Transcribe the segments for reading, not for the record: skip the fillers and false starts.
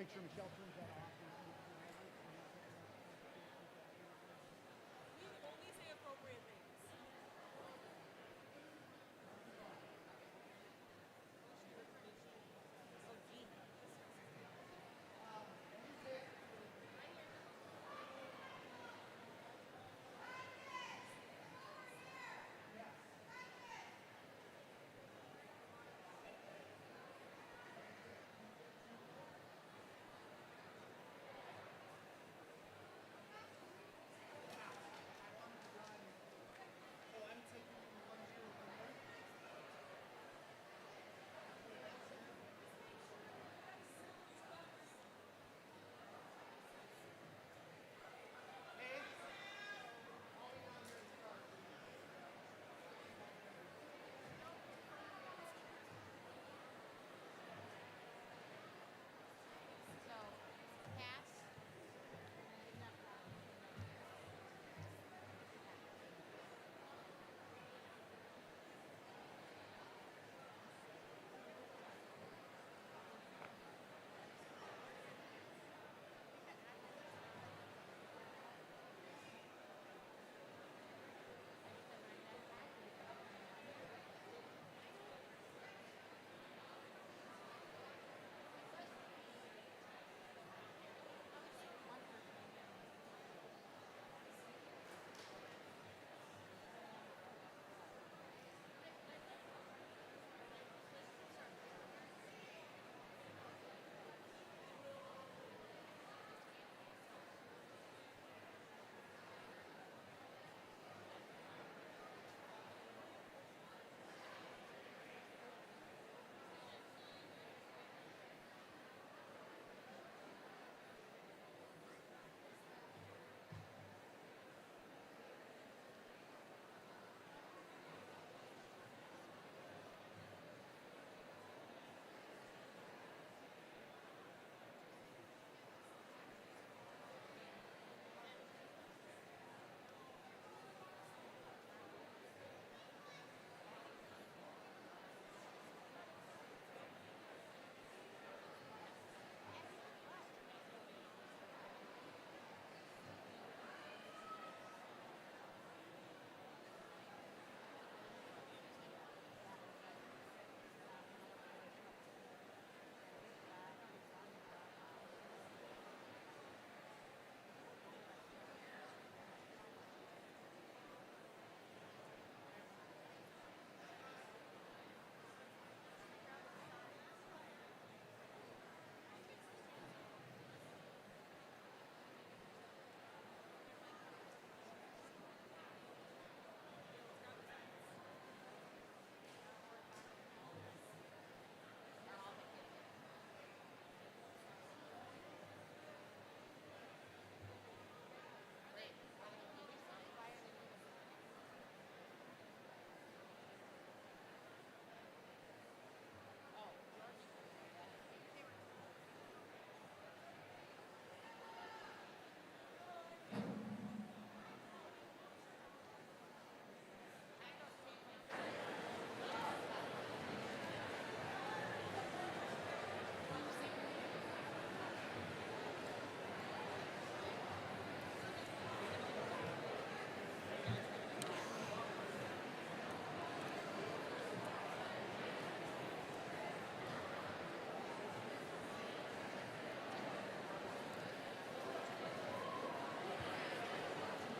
make sure Michelle turns that off. We only say appropriate things. Oh, gee.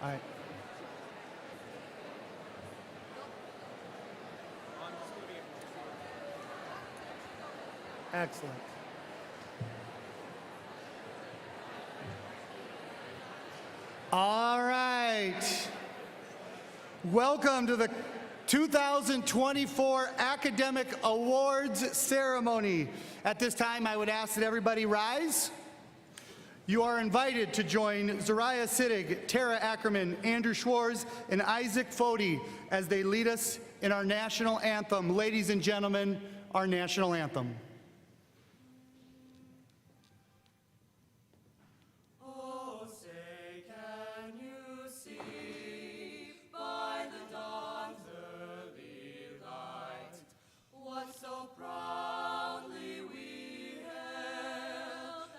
All right. Excellent. All right. Welcome to the 2024 Academic Awards Ceremony. At this time, I would ask that everybody rise. You are invited to join Zariah Siddig, Tara Ackerman, Andrew Schwartz, and Isaac Fody as they lead us in our national anthem. Ladies and gentlemen, our national anthem. So proudly we hailed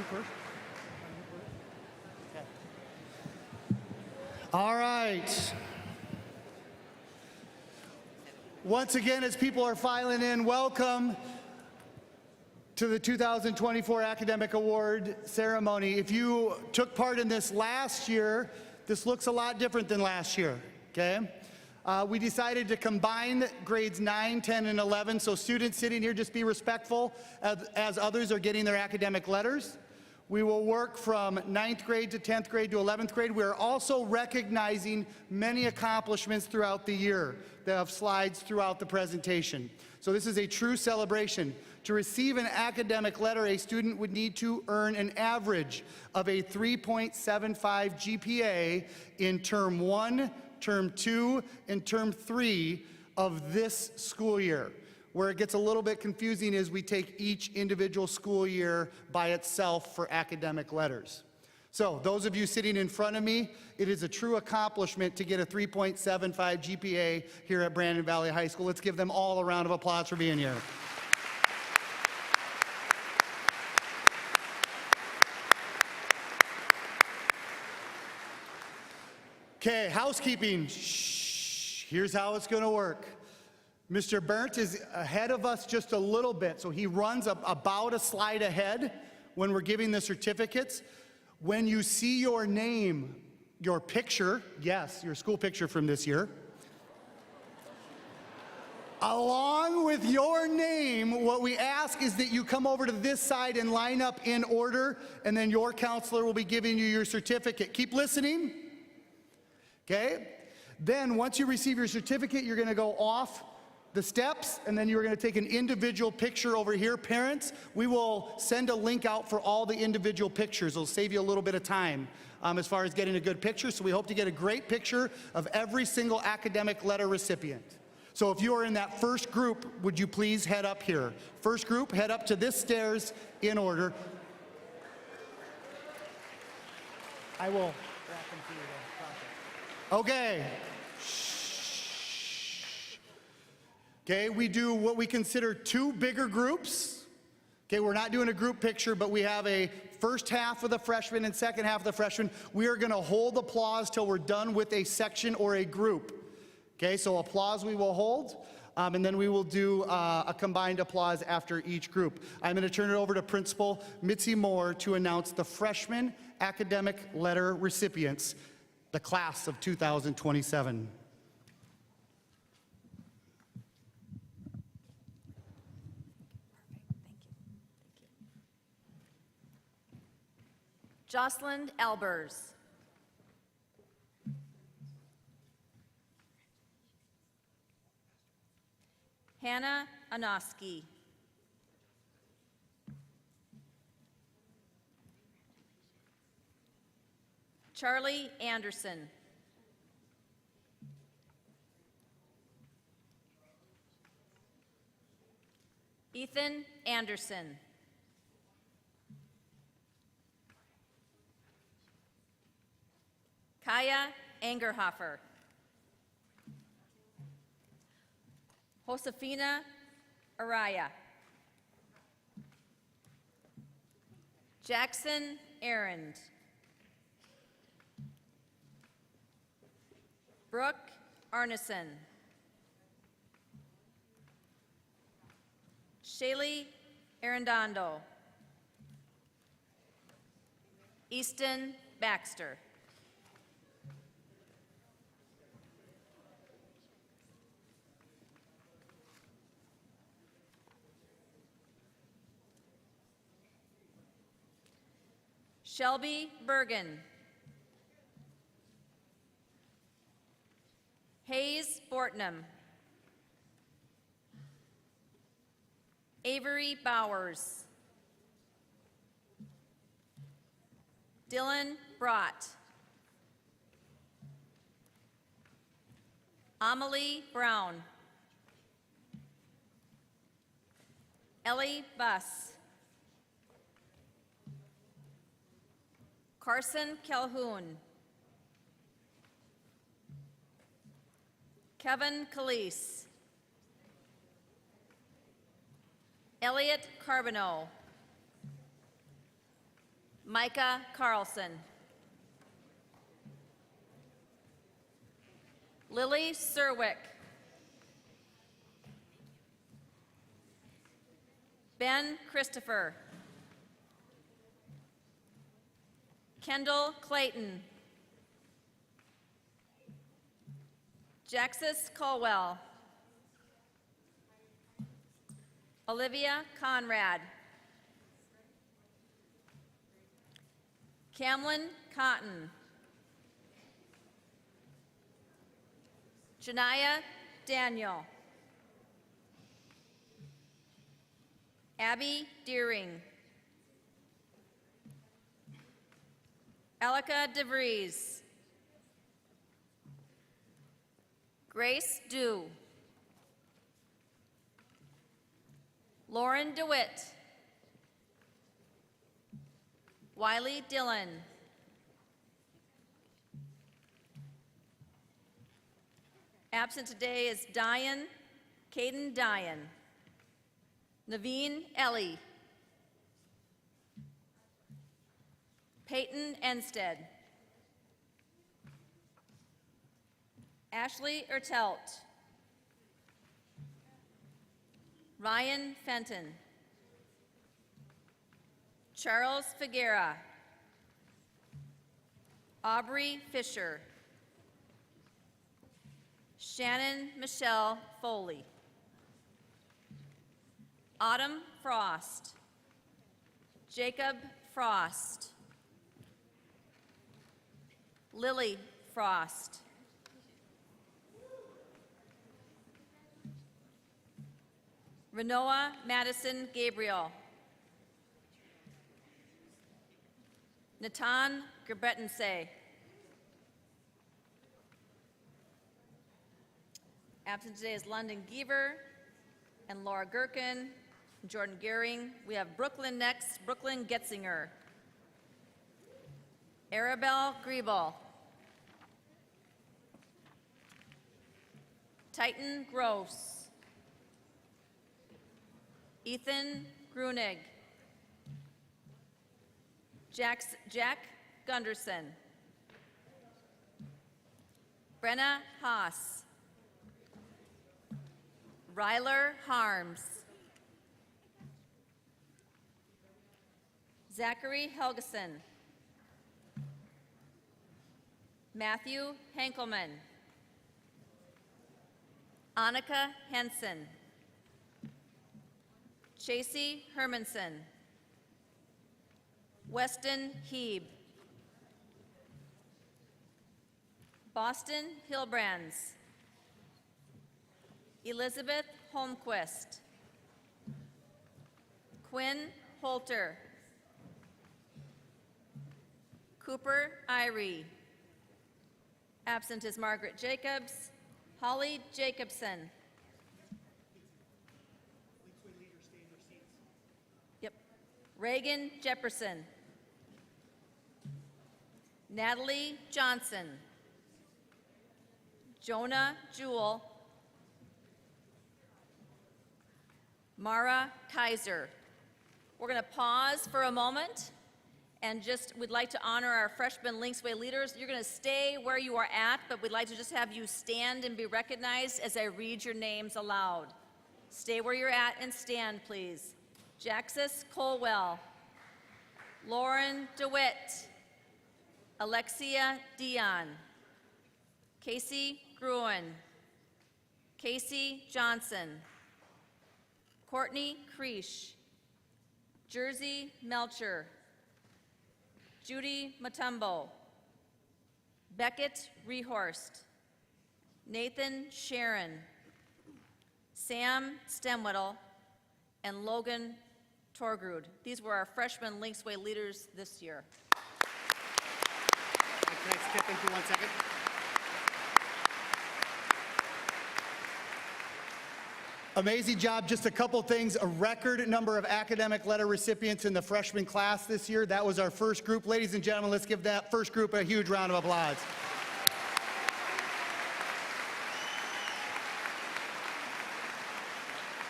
You first? Okay. All right. Once again, as people are filing in, welcome to the 2024 Academic Award ceremony. If you took part in this last year, this looks a lot different than last year, okay? We decided to combine grades 9, 10, and 11, so students sitting here, just be respectful as others are getting their academic letters. We will work from 9th grade to 10th grade to 11th grade. We are also recognizing many accomplishments throughout the year. They have slides throughout the presentation. So this is a true celebration. To receive an academic letter, a student would need to earn an average of a 3.75 GPA in term 1, term 2, and term 3 of this school year. Where it gets a little bit confusing is we take each individual school year by itself for academic letters. So those of you sitting in front of me, it is a true accomplishment to get a 3.75 GPA here at Brandon Valley High School. Let's give them all a round of applause for being here. Okay, housekeeping. Shh. Here's how it's going to work. Mr. Burnt is ahead of us just a little bit, so he runs about a slide ahead when we're giving the certificates. When you see your name, your picture, yes, your school picture from this year, along with your name, what we ask is that you come over to this side and line up in order, and then your counselor will be giving you your certificate. Keep listening, okay? Then once you receive your certificate, you're gonna go off the steps, and then you're going to take an individual picture over here. Parents, we will send a link out for all the individual pictures. It'll save you a little bit of time as far as getting a good picture. So we hope to get a great picture of every single academic letter recipient. So if you are in that first group, would you please head up here? First group, head up to this stairs in order. I will walk them through the process. Okay. Okay, we do what we consider two bigger groups. Okay, we're not doing a group picture, but we have a first half of the freshmen and second half of the freshmen. We are going to hold applause till we're done with a section or a group. Okay, so applause we will hold, and then we will do a combined applause after each group. I'm going to turn it over to Principal Mitzi Moore to announce the freshman academic letter recipients, the class of 2027. Jocelyn Albers. Hannah Anoski. Charlie Anderson. Ethan Anderson. Kaya Angerhofer. Josefina Araya. Jackson Arend. Brooke Arneson. Shaylee Arredondo. Easton Baxter. Shelby Bergen. Hayes Bortnam. Avery Bowers. Dylan Brott. Amelie Brown. Ellie Buss. Carson Calhoun. Kevin Calise. Elliot Carbonneau. Micah Carlson. Lily Serwick. Ben Christopher. Kendall Clayton. Jaxis Colwell. Olivia Conrad. Camlin Cotton. Janaya Daniel. Abby Deering. Elika DeVries. Grace Dew. Lauren DeWitt. Wiley Dillon. Absent today is Caden Dyan. Naveen Ellie. Peyton Enstead. Ashley Ertelt. Ryan Fenton. Charles Figuera. Aubrey Fisher. Shannon Michelle Foley. Autumn Frost. Jacob Frost. Lily Frost. Renoa Madison Gabriel. Natan Gerbetensay. Absent today is London Giever and Laura Gherkin, Jordan Gehring. We have Brooklyn next, Brooklyn Getzinger. Arabelle Griebel. Titan Gross. Ethan Grunig. Jack Gunderson. Brenna Haas. Ryler Harms. Zachary Helgeson. Matthew Henkelman. Annika Henson. Chasey Hermanson. Weston Heeb. Boston Hilbrands. Elizabeth Holmquist. Quinn Holter. Cooper Irie. Absent is Margaret Jacobs. Holly Jacobson. Yep. Reagan Jefferson. Natalie Johnson. Jonah Jewell. Mara Kaiser. We're going to pause for a moment and we'd like to honor our freshman Linksway leaders. You're going to stay where you are at, but we'd like to just have you stand and be recognized as I read your names aloud. Stay where you're at and stand, please. Jaxis Colwell. Lauren DeWitt. Alexia Dion. Casey Gruen. Casey Johnson. Courtney Creesh. Jersey Melcher. Judy Matumbo. Beckett Rehorst. Nathan Sharon. Sam Stemwettle. And Logan Torgrud. These were our freshman Linksway leaders this year. Can I step in for 1 second? Amazing job. Just a couple things. A record number of academic letter recipients in the freshman class this year. That was our first group. Ladies and gentlemen, let's give that first group a huge round of applause.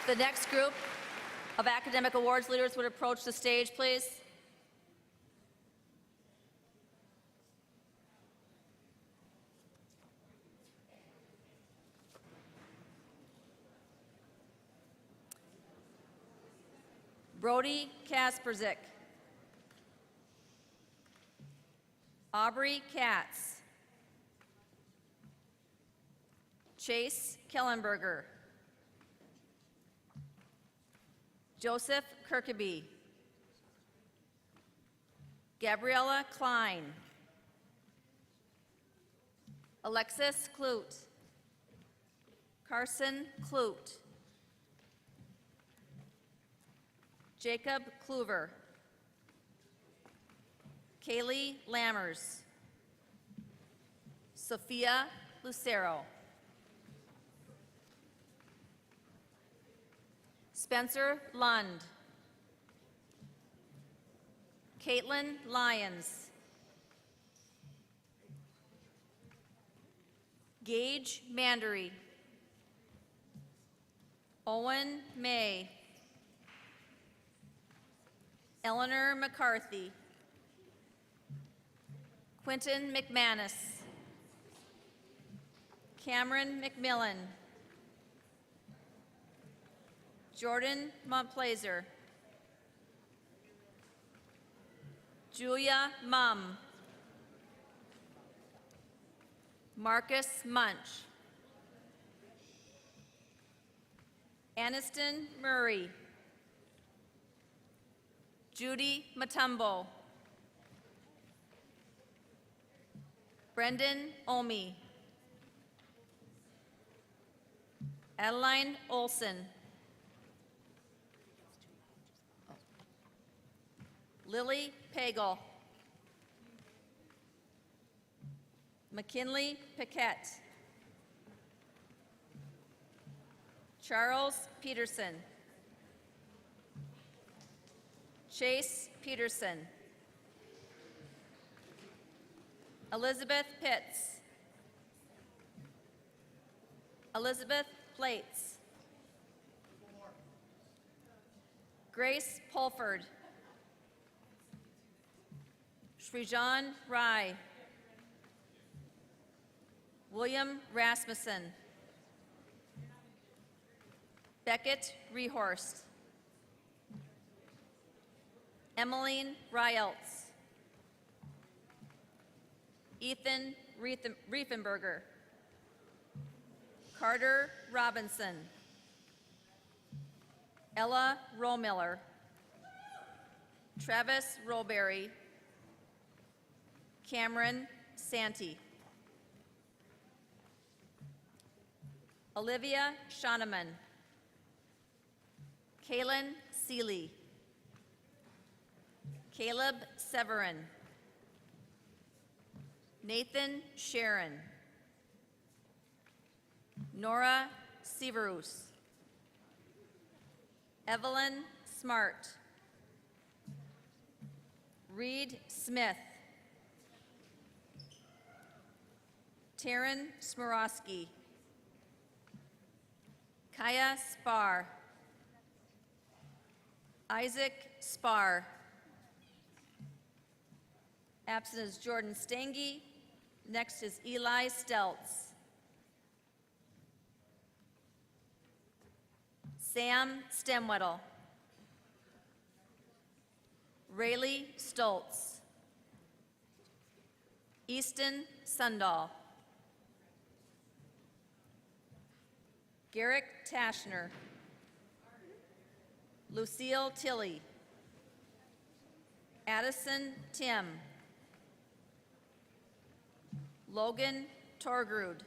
The next group of academic awards leaders would approach the stage, please. Brody Kasperzik. Aubrey Katz. Chase Kellenberger. Joseph Kirkeby. Gabriella Klein. Alexis Clute. Carson Clute. Jacob Kluver. Kaylee Lammers. Sophia Lucero. Spencer Lund. Caitlin Lyons. Gage Mandery. Owen May. Eleanor McCarthy. Quentin McManus. Cameron McMillan. Jordan Montplaisir. Julia Mum. Marcus Munch. Aniston Murray. Judy Matumbo. Brendan Omi. Adeline Olson. Lily Pagel. McKinley Paquette. Charles Peterson. Chase Peterson. Elizabeth Pitts. Elizabeth Plates. Grace Pulford. Srijan Rai. William Rasmussen. Beckett Rehorst. Emmeline Rielts. Ethan Riefenberger. Carter Robinson. Ella Romiller. Travis Roberry. Cameron Santee. Olivia Shoneman. Kaylin Seeley. Caleb Severin. Nathan Sharon. Nora Severus. Evelyn Smart. Reed Smith. Taryn Smorosky. Kaya Spar. Isaac Spar. Absent is Jordan Stange. Next is Eli Stelz. Sam Stemwettle. Rayleigh Stoltz. Easton Sundahl. Garrick Tashner. Lucille Tilley. Addison Tim. Logan Torgrud.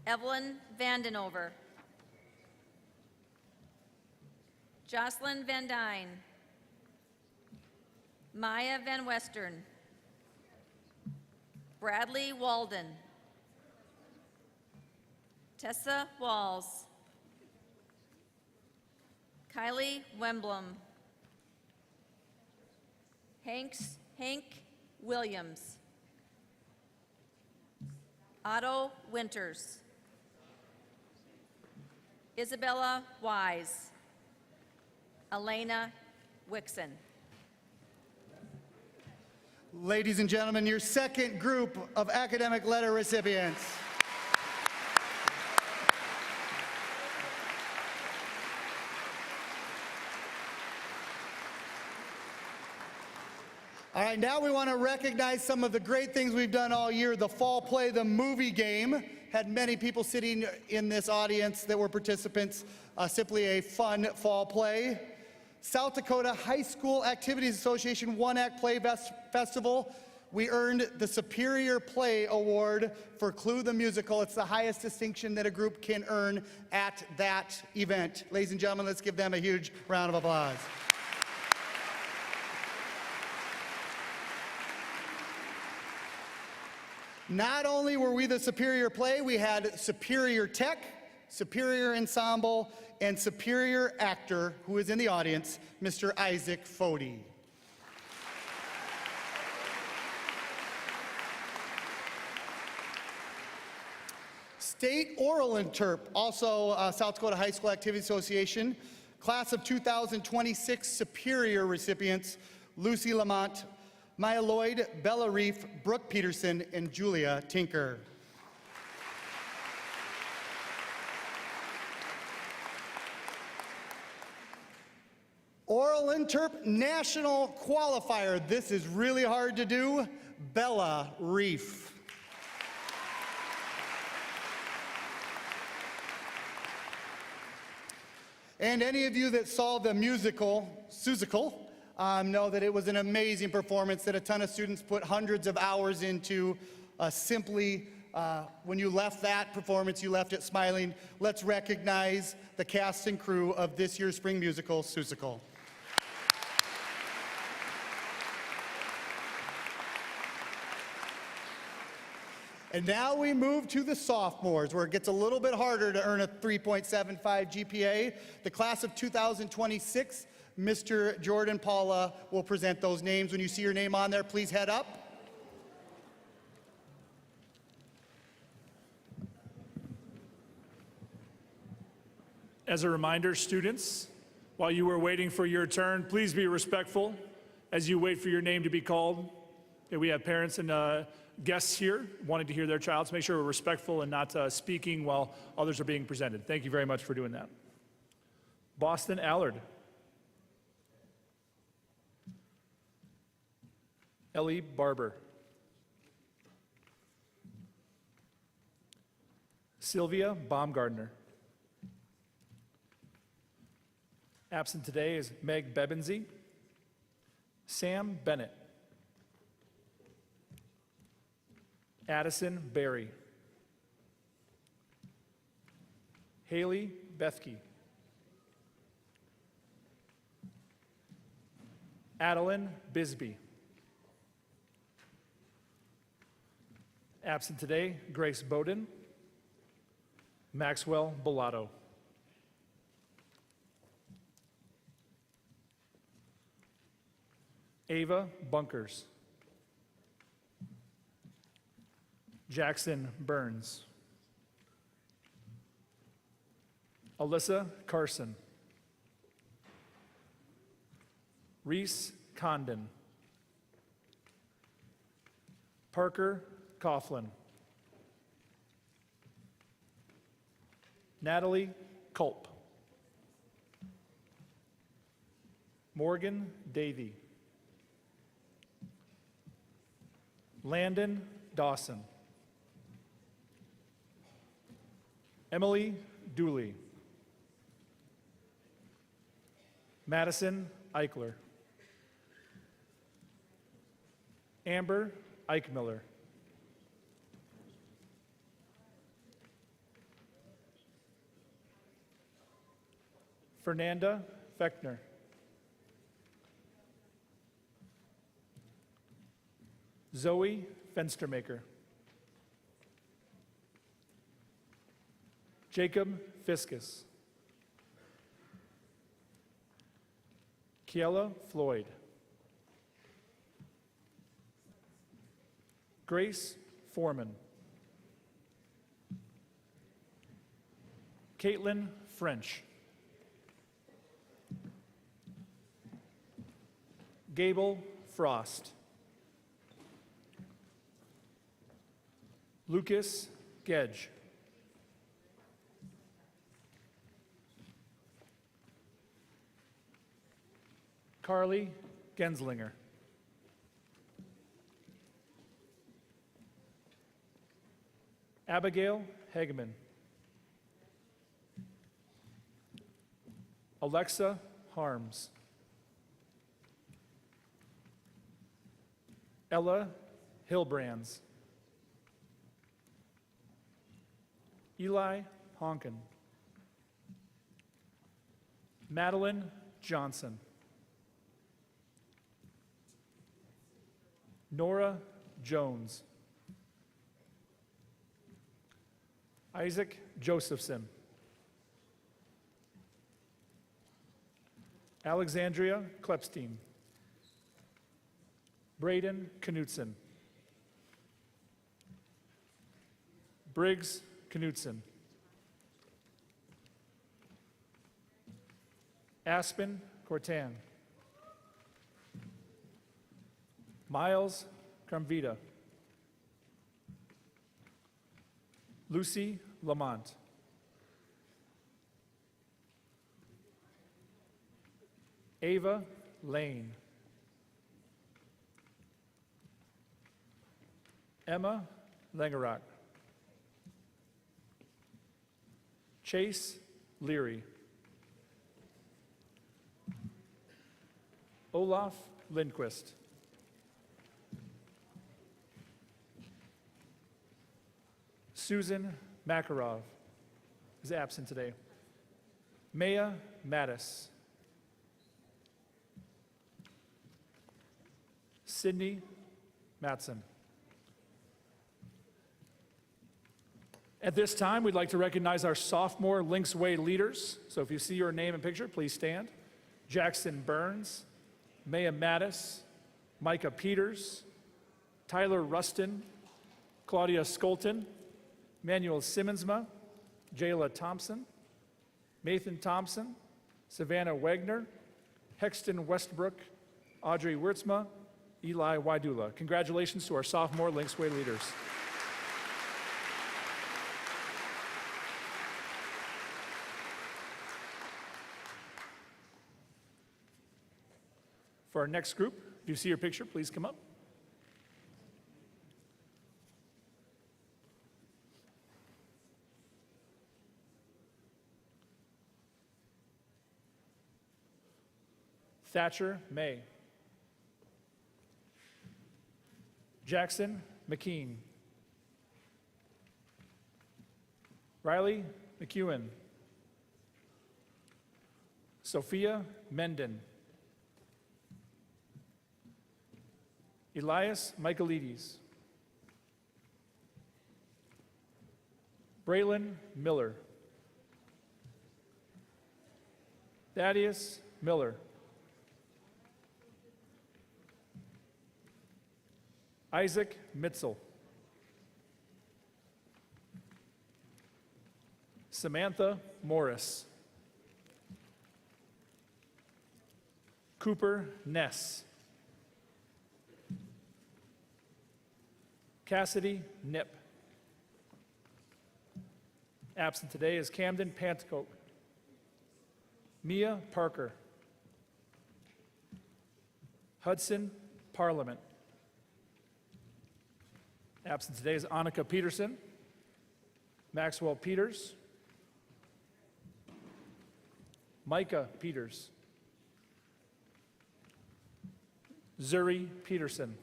Evelyn Vandenover. Jocelyn Van Dyne. Maya Van Western. Bradley Walden. Tessa Walls. Kylie Wemblum. Hank Williams. Otto Winters. Isabella Wise. Elena Wixon. Ladies and gentlemen, your second group of academic letter recipients. All right, now we want to recognize some of the great things we've done all year. The Fall Play, the movie game, had many people sitting in this audience that were participants. Simply a fun fall play. South Dakota High School Activities Association One Act Play Festival. We earned the Superior Play Award for Clue the Musical. It's the highest distinction that a group can earn at that event. Ladies and gentlemen, let's give them a huge round of applause. Not only were we the Superior Play, we had Superior Tech, Superior Ensemble, and Superior Actor, who is in the audience, Mr. Isaac Fody. State Oral Interp, also South Dakota High School Activities Association, Class of 2026 Superior recipients, Lucy Lamont, Maya Lloyd, Bella Reef, Brooke Peterson, and Julia Tinker. Oral Interp National Qualifier. This is really hard to do. Bella Reef. And any of you that saw the musical, Seussical, know that it was an amazing performance that a ton of students put hundreds of hours into. When you left that performance, you left it smiling. Let's recognize the cast and crew of this year's spring musical, Seussical. And now we move to the sophomores, where it gets a little bit harder to earn a 3.75 GPA. The class of 2026, Mr. Jordan Paula will present those names. When you see your name on there, please head up. As a reminder, students, while you are waiting for your turn, please be respectful as you wait for your name to be called. We have parents and guests here wanting to hear their child, so make sure we're respectful and not speaking while others are being presented. Thank you very much for doing that. Boston Allard. Ellie Barber. Sylvia Baumgardner. Absent today is Meg Bebensy. Sam Bennett. Addison Berry. Haley Bethke. Adeline Bisbee. Absent today, Grace Bowden. Maxwell Bellato. Ava Bunkers. Jackson Burns. Alyssa Carson. Reese Condon. Parker Coughlin. Natalie Culp. Morgan Davey. Landon Dawson. Emily Dooley. Madison Eichler. Amber Eichmiller. Fernanda Fechner. Zoe Fenstermaker. Jacob Fiskus. Kiela Floyd. Grace Foreman. Caitlin French. Gable Frost. Lucas Gedge. Carly Genslinger. Abigail Hageman. Alexa Harms. Ella Hilbrands. Eli Honkin. Madeline Johnson. Nora Jones. Isaac Josephson. Alexandria Klepstein. Braden Knutson. Briggs Knutson. Aspen Cortan. Miles Carmvita. Lucy Lamont. Ava Lane. Emma Langerock. Chase Leary. Olaf Lindquist. Susan Makarov is absent today. Maya Mattis. Sydney Matson. At this time, we'd like to recognize our sophomore Links Way leaders. So if you see your name and picture, please stand. Jackson Burns, Maya Mattis, Micah Peters, Tyler Rustin, Claudia Skolton, Manuel Simmonsma, Jayla Thompson, Nathan Thompson, Savannah Wagner, Hexton Westbrook, Audrey Wirtzma, Eli Wydula. Congratulations to our sophomore Links Way leaders. For our next group, if you see your picture, please come up. Thatcher May. Jackson McKean. Riley McEwen. Sophia Menden. Elias Michaelides. Braylon Miller. Thaddeus Miller. Isaac Mitzel. Samantha Morris. Cooper Ness. Cassidy Nip. Absent today is Camden Pantcoke. Mia Parker. Hudson Parliament. Absent today is Annika Peterson. Maxwell Peters. Micah Peters. Zuri Peterson.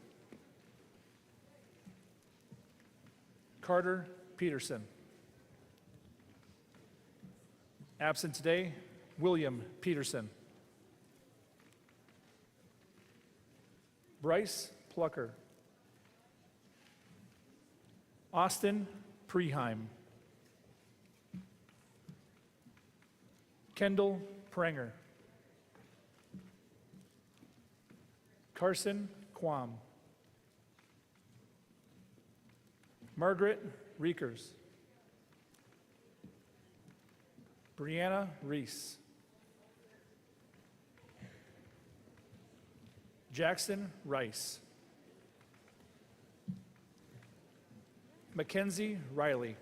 Carter Peterson. Absent today, William Peterson. Bryce Plucker. Austin Preheim. Kendall Pranger. Carson Quam. Margaret Reekers. Brianna Reese. Jackson Rice. Mackenzie Riley.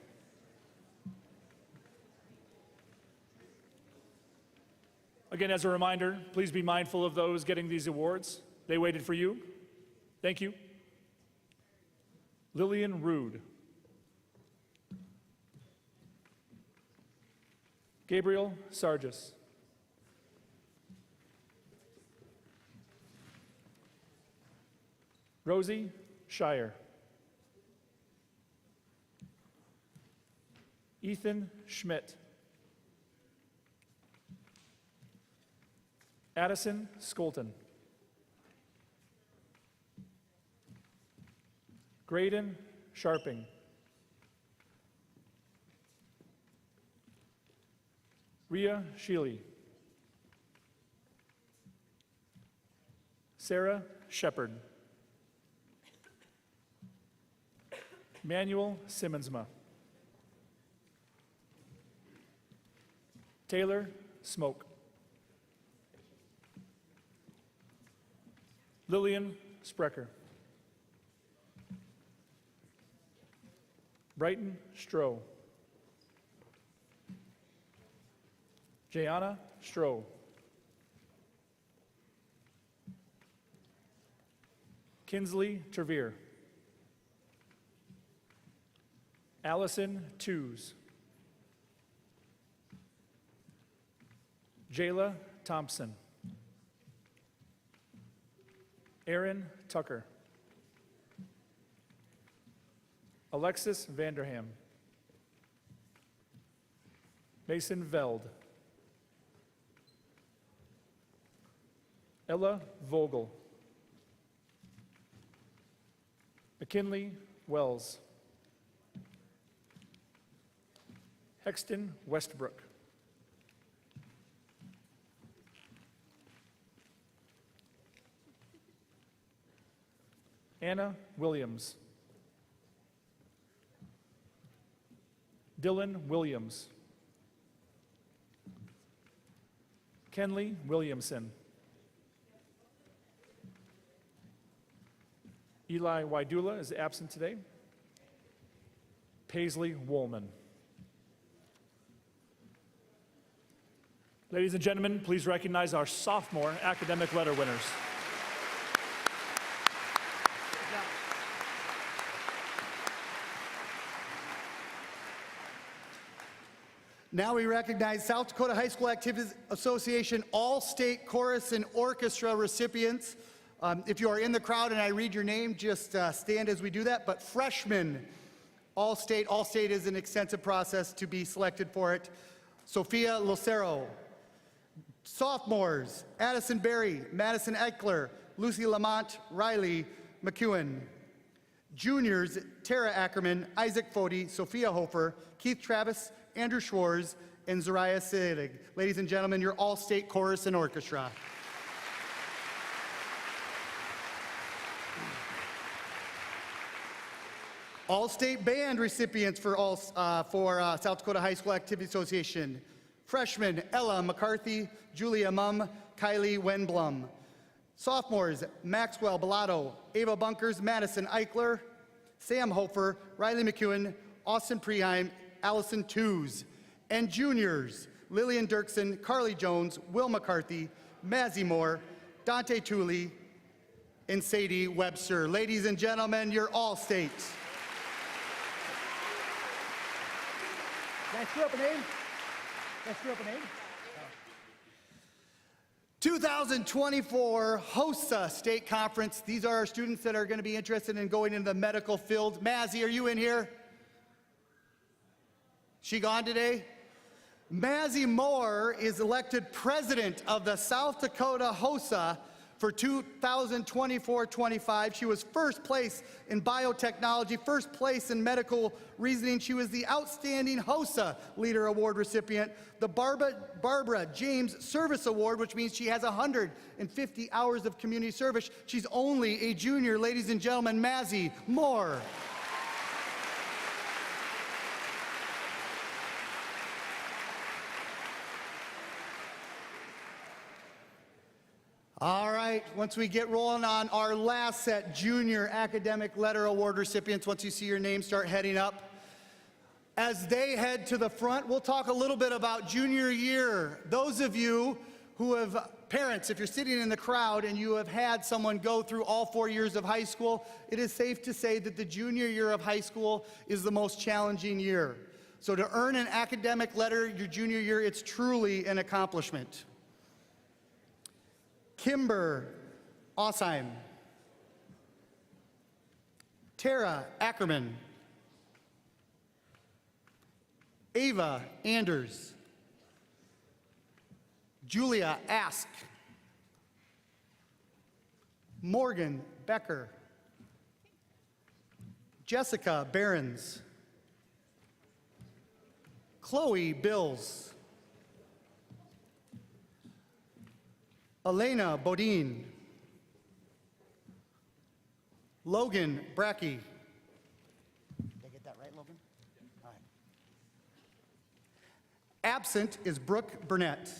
Again, as a reminder, please be mindful of those getting these awards. They waited for you. Thank you. Lillian Rude. Gabriel Sargis. Rosie Shire. Ethan Schmidt. Addison Skolton. Graydon Sharping. Rhea Sheely. Sarah Shepard. Manuel Simmonsma. Taylor Smoke. Lillian Sprecher. Brighton Stroh. Jayana Stroh. Kinsley Trevere. Allison Tews. Jayla Thompson. Aaron Tucker. Alexis Vanderham. Mason Veld. Ella Vogel. McKinley Wells. Hexton Westbrook. Anna Williams. Dylan Williams. Kenley Williamson. Eli Wydula is absent today. Paisley Woolman. Ladies and gentlemen, please recognize our sophomore academic letter winners. Now we recognize South Dakota High School Activities Association All-State Chorus and Orchestra recipients. If you are in the crowd and I read your name, just stand as we do that. But freshmen, All-State is an extensive process to be selected for it. Sophia Lucero. Sophomores, Addison Berry, Madison Eichler, Lucy Lamont, Riley McEwen. Juniors, Tara Ackerman, Isaac Fody, Sophia Hofer, Keith Travis, Andrew Schwartz, and Zariah Selig. Ladies and gentlemen, your All-State Chorus and Orchestra. All-State Band recipients for South Dakota High School Activity Association. Freshmen, Ella McCarthy, Julia Mumm, Kylie Wenblum. Sophomores, Maxwell Bellato, Ava Bunkers, Madison Eichler, Sam Hofer, Riley McEwen, Austin Preheim, Allison Tews. And juniors, Lillian Dirksen, Carly Jones, Will McCarthy, Mazzie Moore, Dante Tooley, and Sadie Webster. Ladies and gentlemen, your All-State. Can I screw up a name? 2024 HOSA State Conference. These are our students that are going to be interested in going into the medical field. Mazzie, are you in here? She gone today? Mazzie Moore is elected president of the South Dakota HOSA for 2024-25. She was first place in biotechnology, first place in medical reasoning. She was the Outstanding HOSA Leader Award recipient, the Barbara James Service Award, which means she has 150 hours of community service. She's only a junior, ladies and gentlemen, Mazzie Moore. All right, once we get rolling on our last set, Junior Academic Letter Award recipients, once you see your name start heading up. As they head to the front, we'll talk a little bit about junior year. Those of you who have, parents, if you're sitting in the crowd and you have had someone go through all 4 years of high school, it is safe to say that the junior year of high school is the most challenging year. So to earn an academic letter your junior year, it's truly an accomplishment. Kimber Osheim. Tara Ackerman. Ava Anders. Julia Ask. Morgan Becker. Jessica Behrens. Chloe Bills. Elena Bodine. Logan Brackey. Did I get that right, Logan? All right. Absent is Brooke Burnett.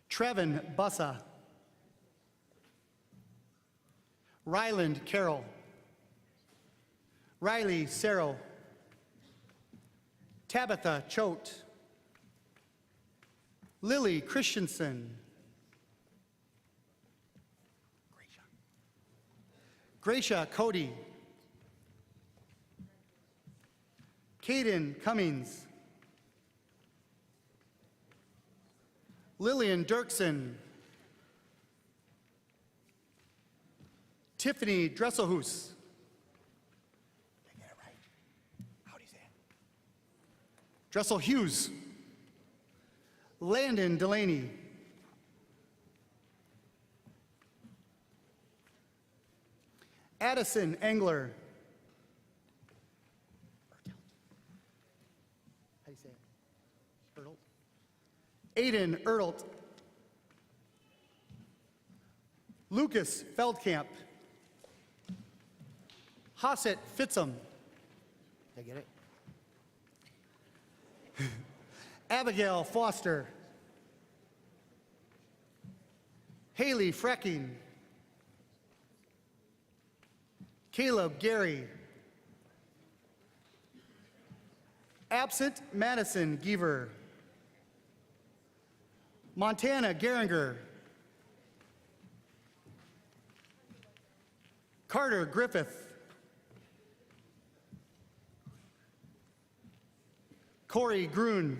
Trevin Bussa. Ryland Carroll. Riley Serro. Tabitha Choate. Lily Christensen. Gracia Cody. Caden Cummings. Lillian Dirksen. Tiffany Dresselhus. Did I get it right? How do you say it? Dressel Hughes. Landon Delaney. Addison Engler. How do you say it? Ertelt. Aiden Ertelt. Lucas Feldkamp. Hassett Fitzum. Did I get it? Abigail Foster. Haley Frecking. Caleb Gary. Absent Madison Giever. Montana Geringer. Carter Griffith. Corey Grun.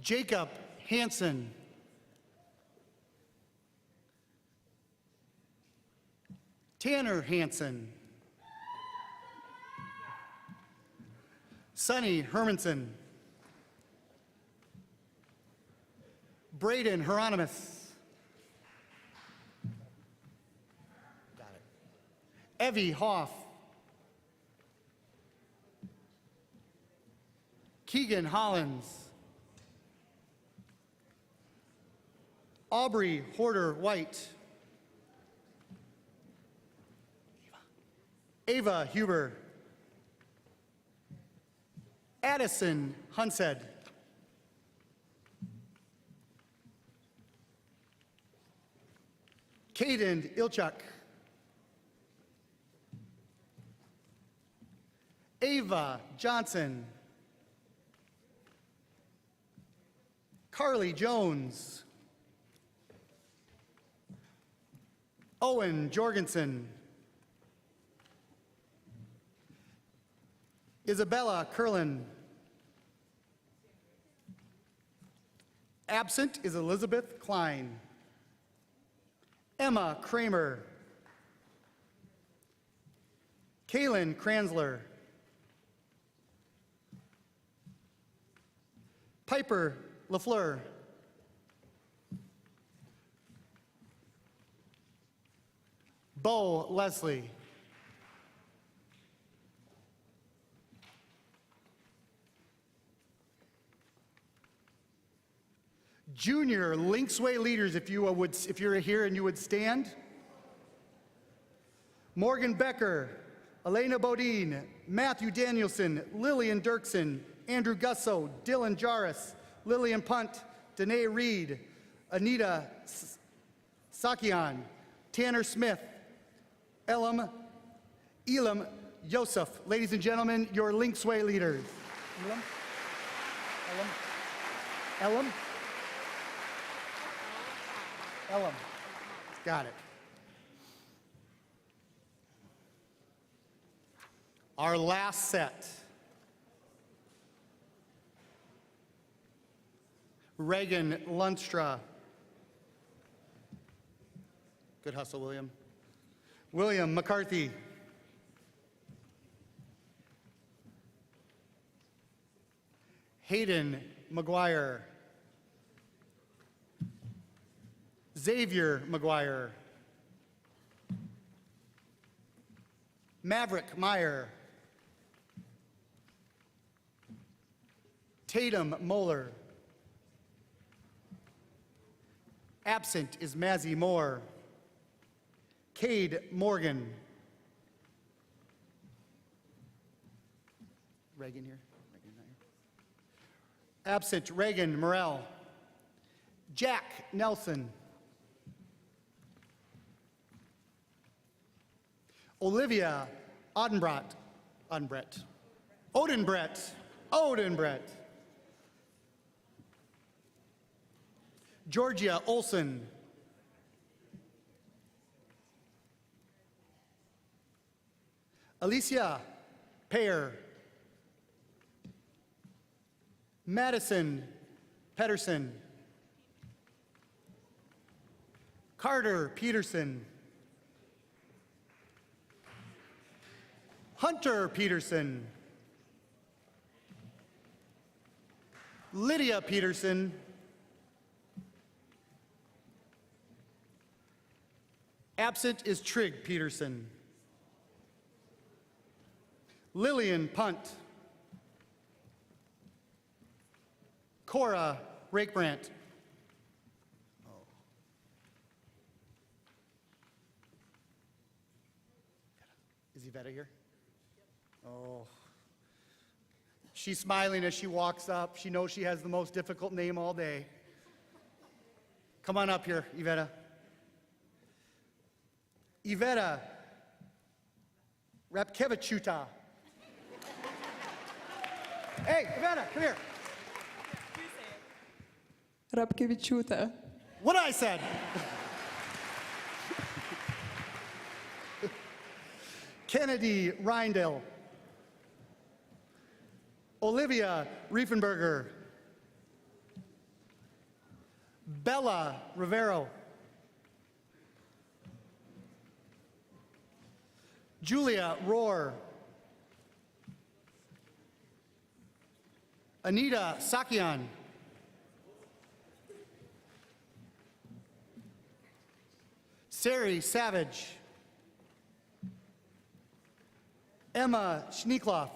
Jacob Hansen. Tanner Hansen. Sonny Hermanson. Braden Hieronymus. Got it. Evie Hoff. Keegan Hollins. Aubrey Horder White. Ava Huber. Addison Hunsed. Caden Ilchuk. Ava Johnson. Carly Jones. Owen Jorgensen. Isabella Curlin. Absent is Elizabeth Klein. Emma Kramer. Kaylin Kranzler. Piper LaFleur. Bo Leslie. Junior Linksway leaders, if you're here and you would stand. Morgan Becker, Elena Bodine, Matthew Danielson, Lillian Dirksen, Andrew Gusso, Dylan Jarris, Lillian Punt, Danae Reed, Anita Sakian, Tanner Smith, Elam Yosef. Ladies and gentlemen, your Linksway leaders. Elam? Ellum. Got it. Our last set. Reagan Lunstra. Good hustle, William. William McCarthy. Hayden McGuire. Xavier McGuire. Maverick Meyer. Tatum Moeller. Absent is Mazzy Moore. Cade Morgan. Reagan here? Reagan not here. Absent Reagan Morrell. Jack Nelson. Olivia Odenbrett. Odenbrett. Georgia Olson. Alicia Payer. Madison Pedersen. Carter Peterson. Hunter Peterson. Lydia Peterson. Absent is Trig Peterson. Lillian Punt. Cora Rakebrandt. Is Yvetta here? Oh. She's smiling as she walks up. She knows she has the most difficult name all day. Come on up here, Yvetta. Yvetta Rapkevichuta. Hey, Yvetta, come here. Rapkevichuta. What I said. Kennedy Reindale. Olivia Riefenberger. Bella Rivero. Julia Rohr. Anita Sakian. Sari Savage. Emma Schneekloff.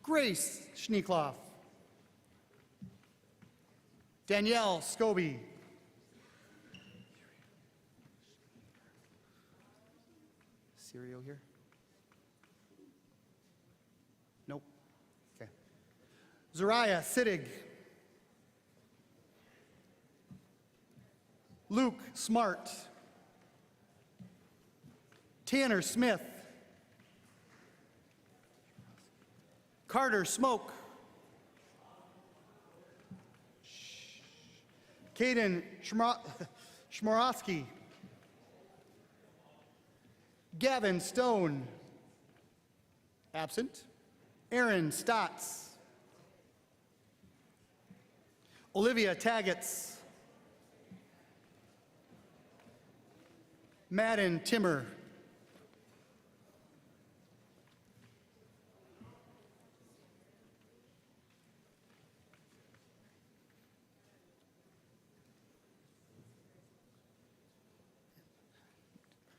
Grace Schneekloff. Danielle Scobie. Cereal here? Nope. Okay. Zariah Sittig. Luke Smart. Tanner Smith. Carter Smoke. Caden Shmorowski. Gavin Stone. Absent. Aaron Stotts. Olivia Taggets. Madden Timmer.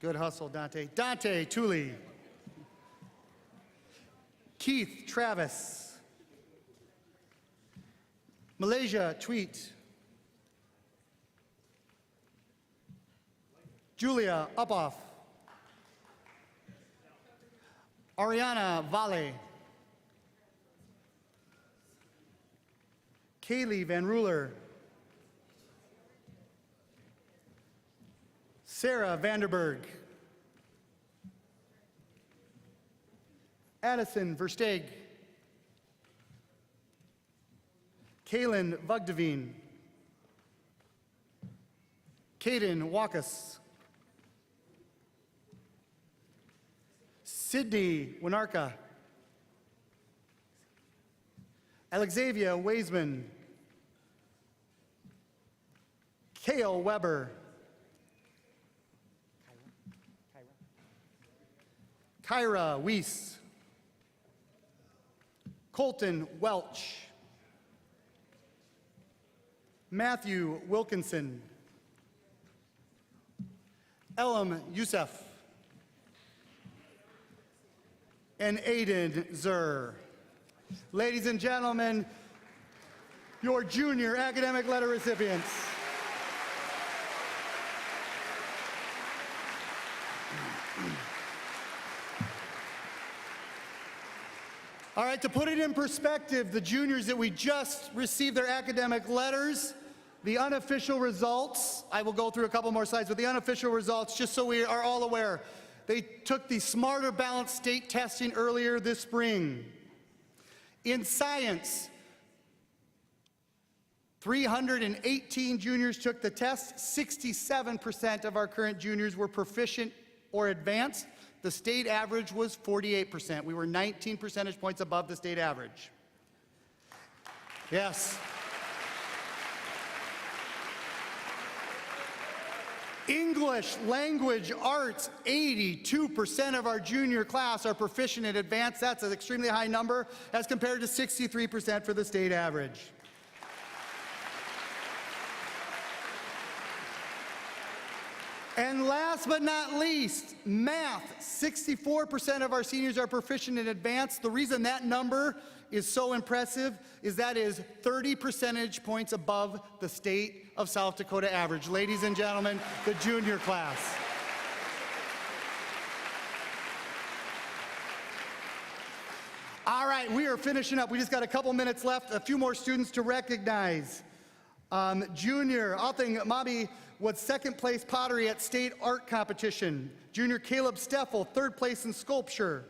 Good hustle, Dante. Dante Tooley. Keith Travis. Malaysia Tweet. Julia Upoff. Ariana Vale. Kaylee Van Ruler. Sarah Vanderberg. Addison Versteeg. Kaylin Vugdeveen. Caden Wakas. Sydney Winarka. Alexavia Waisman. Kale Weber. Kyra Weiss. Colton Welch. Matthew Wilkinson. Elam Youssef. And Aiden Zur. Ladies and gentlemen, your junior academic letter recipients. All right, to put it in perspective, the juniors that we just received their academic letters, the unofficial results, I will go through a couple more slides, but the unofficial results, just so we are all aware, they took the Smarter Balanced State testing earlier this spring. In science, 318 juniors took the test. 67% of our current juniors were proficient or advanced. The state average was 48%. We were 19 percentage points above the state average. Yes. English, language, arts, 82% of our junior class are proficient in advanced. That's an extremely high number as compared to 63% for the state average. And last but not least, math. 64% of our seniors are proficient in advanced. The reason that number is so impressive is that is 30 percentage points above the state of South Dakota average. Ladies and gentlemen, the junior class. All right, we are finishing up. We just got a couple minutes left. A few more students to recognize. Junior Althing Mabi was second place pottery at state art competition. Junior Caleb Steffel, third place in sculpture.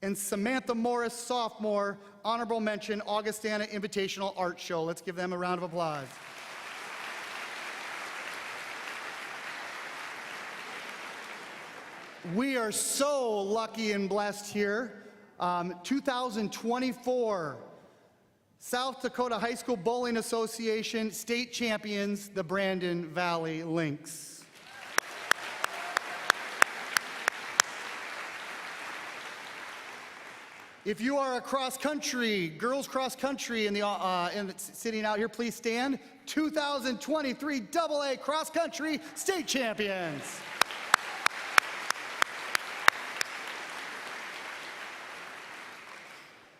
And Samantha Morris, sophomore, honorable mention, Augustana Invitational Art Show. Let's give them a round of applause. We are so lucky and blessed here. 2024 South Dakota High School Bowling Association state champions, the Brandon Valley Lynx. If you are a cross country, girls cross country sitting out here, please stand. 2023 AA cross country state champions.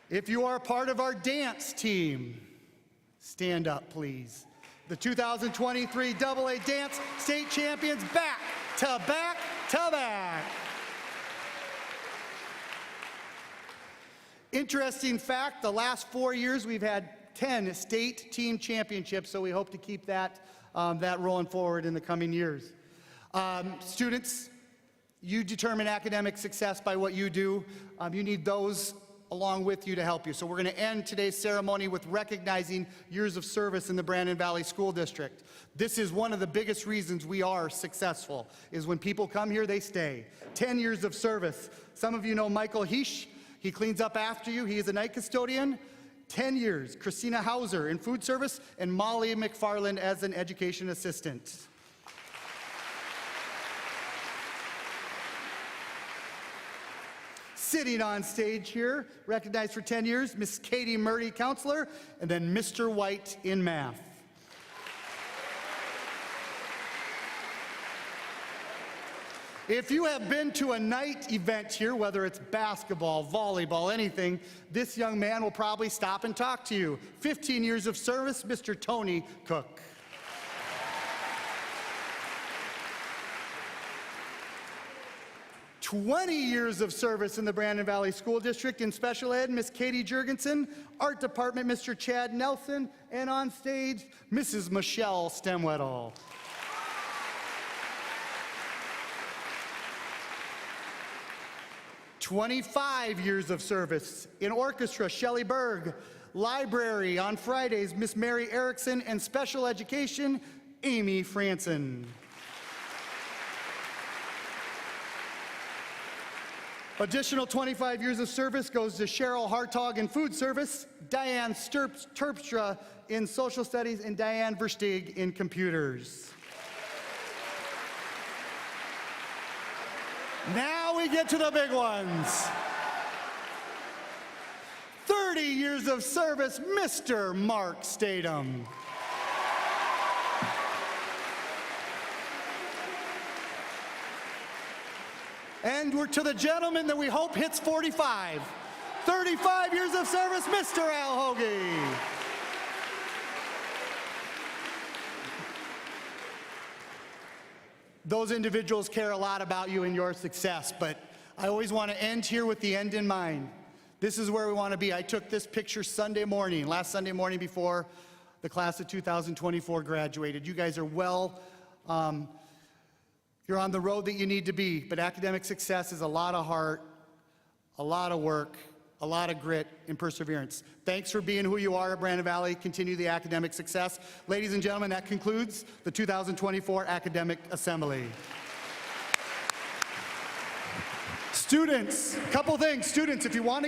If you are a part of our dance team, stand up, please. The 2023 AA Dance State Champions, back to back to back. Interesting fact, the last 4 years we've had 10 state team championships, so we hope to keep that rolling forward in the coming years. Students, you determine academic success by what you do. You need those along with you to help you. So we're going to end today's ceremony with recognizing years of service in the Brandon Valley School District. This is one of the biggest reasons we are successful, is when people come here, they stay. 10 years of service. Some of you know Michael Heesh. He cleans up after you. He is a night custodian. 10 years. Christina Hauser in food service, and Molly McFarland as an education assistant. Sitting on stage here, recognized for 10 years, Miss Katie Murray, counselor, and then Mr. White in math. If you have been to a night event here, whether it's basketball, volleyball, anything, this young man will probably stop and talk to you. 15 years of service, Mr. Tony Cook. "20 years of service in the Brandon Valley School District in special ed, Miss Katie Jurgensen, art department, Mr. Chad Nelson, and on stage, Mrs. Michelle Stemwedel. "25 years of service in orchestra, Shelley Berg, library on Fridays, Miss Mary Erickson, and special education, Amy Franson. Additional 25 years of service goes to Cheryl Hartog in food service, Diane Terpstra in social studies, and Diane Versteeg in computers. Now we get to the big ones. 30 years of service, Mr. Mark Statham. And we're to the gentleman that we hope hits 45. 35 years of service, Mr. Al Hoagie. Those individuals care a lot about you and your success, but I always want to end here with the end in mind. This is where we want to be. I took this picture Sunday morning, last Sunday morning before the class of 2024 graduated. You guys are you're on the road that you need to be, but academic success is a lot of heart, a lot of work, a lot of grit and perseverance. Thanks for being who you are at Brandon Valley. Continue the academic success. Ladies and gentlemen, that concludes the 2024 Academic Assembly. Students, couple things. Students, if you want to